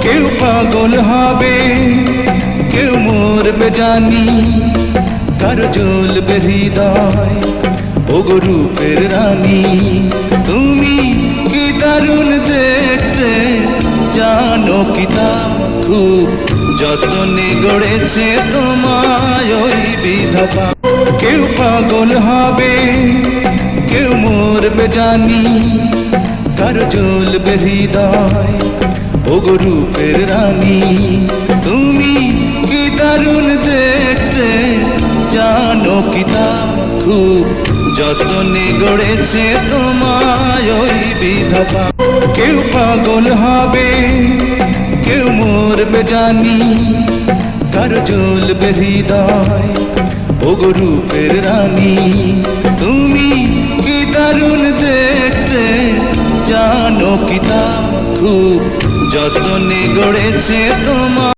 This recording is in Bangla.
কেউ পাগল হবে, কেউ মরবে জানি, কারো জ্বলবে হৃদয় ওগো রূপের রানী। তুমি কি দারুণ দেখতে, জানো কি তা খুব যত্নে গড়েছে তোমায় ওই বিধাতা। কেউ পাগল হবে, কেউ মরবে জানি, কারো জ্বলবে হৃদয় ওগো রূপের রানী। তুমি কি দারুণ দেখতে, জানো কি তা খুব যত্নে গড়েছে তোমায় ওই বিধাতা। কেউ পাগল হবে, কেউ মরবে জানি, কারো জ্বলবে হৃদয় ওগো রূপের রানী। তুমি কি দারুণ দেখতে, জানো কি তা খুব যত্নে গড়েছে তোমার।